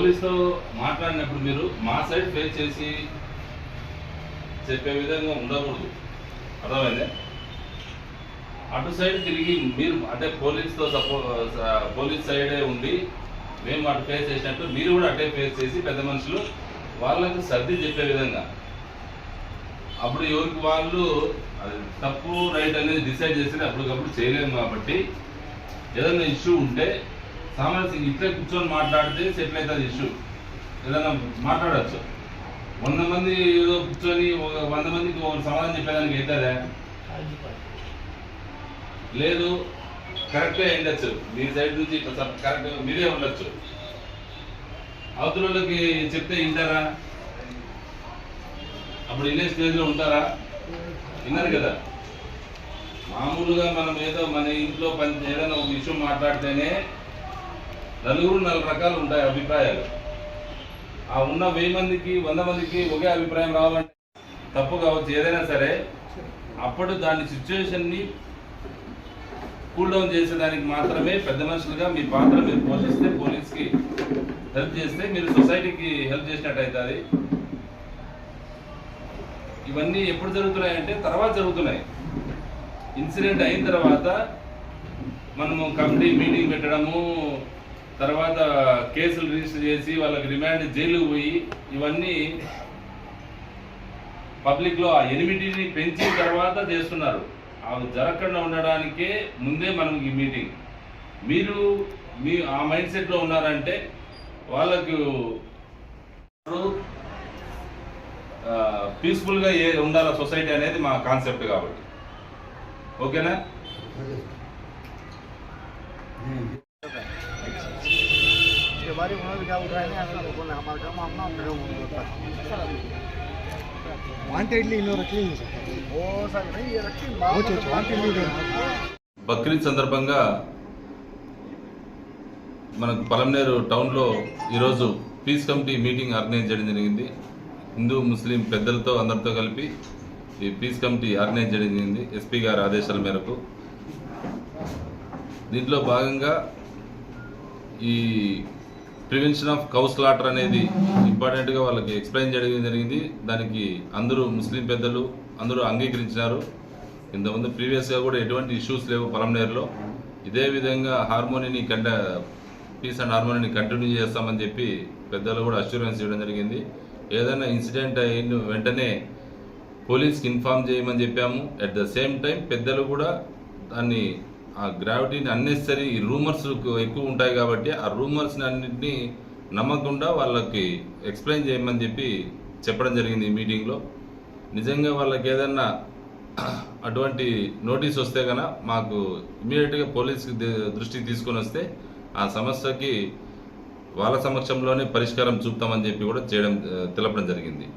పోలీసుతో మాట్లాడినప్పుడు మీరు మా సైడ్ ఫేస్ చేసి చెప్పే విధంగా ఉండకూడదు, అర్థమైందే? అటు సైడ్ తిరిగి మీరు అంటే పోలీస్తో పోలీస్ సైడే ఉండి మేము అటు ఫేస్ చేసినట్టు మీరు కూడా అటే ఫేస్ చేసి పెద్ద మనుషులు వాళ్ళకు సర్ది చెప్పే విధంగా, అప్పుడు ఎవరికి వాళ్ళు అది తప్పు రైట్ అనేది డిసైడ్ చేసి అప్పటికప్పుడు చేయలేము. కాబట్టి ఏదైనా ఇష్యూ ఉంటే సామరస్యంగా ఇట్లా కూర్చొని మాట్లాడితే సెటిల్ అవుతుంది ఇష్యూ. ఏదైనా మాట్లాడచ్చు. 100 మంది ఏదో కూర్చొని 100 మందికి ఒక సమాధానం చెప్పేదానికి అవుతుందా? లేదు, కరెక్టే ఉండొచ్చు, మీ సైడ్ నుంచి కరెక్ట్ మీరే ఉండొచ్చు. అవతల వాళ్ళకి చెప్తే వింటారా? అప్పుడు ఇన్నే స్టేజ్లో ఉంటారా? విన్నారు కదా. మామూలుగా మనం ఏదో మన ఇంట్లో ఏదైనా ఒక విషయం మాట్లాడితేనే 4 రకాలు ఉంటాయి అభిప్రాయాలు. ఆ ఉన్న 1000 మందికి 100 మందికి ఒకే అభిప్రాయం రావాలంటే తప్పు కావచ్చు, ఏదైనా సరే. అప్పుడు దాని సిచ్యువేషన్ని కూల్ డౌన్ చేసేదానికి మాత్రమే పెద్ద మనుషులుగా మీ పాత్ర మీరు పోషిస్తే, పోలీస్కి హెల్ప్ చేస్తే మీరు సొసైటీకి హెల్ప్ చేసినట్టు అవుతుంది. ఇవన్నీ ఎప్పుడు జరుగుతున్నాయంటే తర్వాత జరుగుతున్నాయి. ఇన్సిడెంట్ అయిన తర్వాత మనము కమిటీ మీటింగ్ పెట్టడము, తర్వాత కేసులు రిజిస్టర్ చేసి వాళ్ళకి రిమాండ్ జైలుకు పోయి ఇవన్నీ పబ్లిక్లో ఆ ఎనిమిటీని పెంచిన తర్వాత చేస్తున్నారు. అవి జరగకుండా ఉండడానికే ముందే మనం ఈ మీటింగ్. మీరు ఆ మైండ్ సెట్లో ఉన్నారంటే వాళ్ళకు పీస్ఫుల్గా ఉండాల సొసైటీ అనేది మా కాన్సెప్ట్. కాబట్టి ఓకేనా? బక్రీద్ సందర్భంగా మనకు పలమనేరు టౌన్లో ఈరోజు పీస్ కమిటీ మీటింగ్ ఆర్గనైజ్ చేయడం జరిగింది. హిందూ ముస్లిం పెద్దలతో అందరితో కలిపి ఈ పీస్ కమిటీ ఆర్గనైజ్ చేయడం జరిగింది ఎస్పీ గారి ఆదేశాల మేరకు. దీంట్లో భాగంగా ఈ ప్రివెన్షన్ ఆఫ్ కౌ స్లాటర్ అనేది ఇంపార్టెంట్గా వాళ్ళకి ఎక్స్ప్లెయిన్ చేయడం జరిగింది. దానికి అందరూ ముస్లిం పెద్దలు అందరూ అంగీకరించినారు. ఇంతకుముందు ప్రీవియస్గా కూడా ఎటువంటి ఇష్యూస్ లేవు పలమనేరులో. ఇదే విధంగా పీస్ అండ్ హార్మోనీని కంటిన్యూ చేస్తామని చెప్పి పెద్దలు కూడా అష్యూరెన్స్ ఇవ్వడం జరిగింది. ఏదైనా ఇన్సిడెంట్ అయిన వెంటనే పోలీస్కి ఇన్ఫార్మ్ చేయమని చెప్పాము. అట్ ద సేమ్ టైం పెద్దలు కూడా దాన్ని ఆ గ్రావిటీని అన్నెసరీ రూమర్స్ ఎక్కువ ఉంటాయి కాబట్టి ఆ రూమర్స్ని అన్నింటినీ నమ్మకుండా వాళ్ళకి ఎక్స్ప్లెయిన్ చేయమని చెప్పి చెప్పడం జరిగింది ఈ మీటింగ్లో. నిజంగా వాళ్ళకి ఏదన్నా అటువంటి నోటీస్ వస్తే కనుక మాకు ఇమీడియట్గా పోలీస్కి దృష్టికి తీసుకొని వస్తే ఆ సమస్యకి వాళ్ళ సమక్షంలోనే పరిష్కారం చూపుతామని చెప్పి కూడా తెలపడం జరిగింది.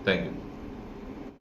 Thank you.